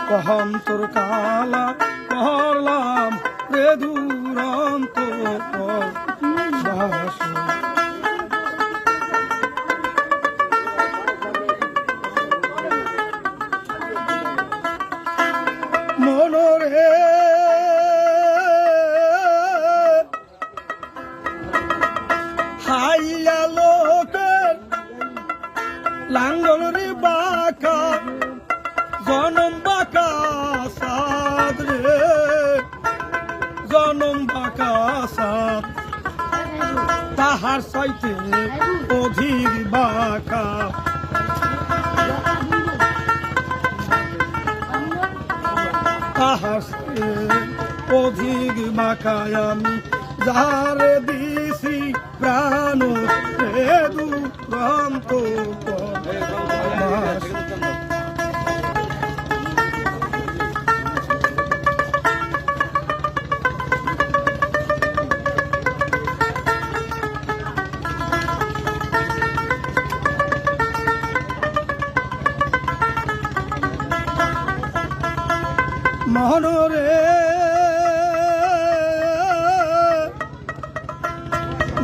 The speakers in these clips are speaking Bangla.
অন্তর কালা করলাম রে দুরন্ত বাস মনরে হাইয়া লোকের লাঙ্গল রে বাঁকা জনম বাঁকা সাদ রে জনম বাঁকা সাদ তাহার সাইতে অধিক বাঁকা তাহার অধিক বাঁকায় আমি যারে দিছি প্রাণ রে দুরন্ত মনরে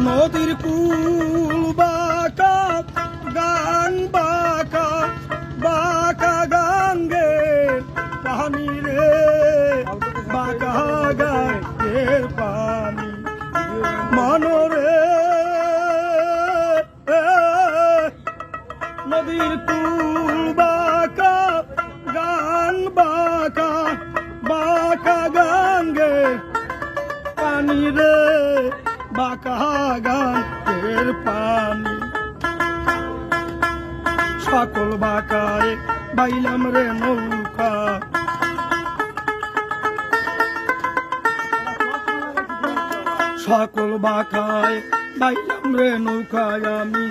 নদীর কুল বাঁকা গান বাঁকা বাঁকা গাঙ্গে পানি রে বাঁকা গাঙ্গের পানি মনরে নদীর কুল বাঁকা গান বাঁকা বাঁকা গাঙ্গে পানি রে বাঁকা গাঙ্গের পানি সকল বাঁকায় বাইলাম রে নৌকা সকল বাঁকায় বাইলাম রে নৌকায় আমি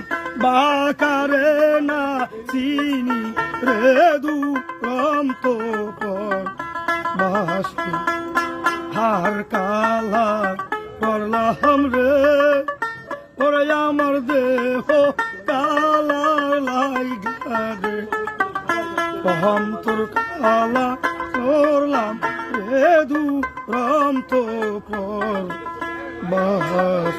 বাঁকা রে না চিনি রে দুরন্ত বাসি হার কালা করলাম রে ওরে আমার দেহ কালা লাইগা রে অন্তর কালা করলাম রে দুরন্ত বাস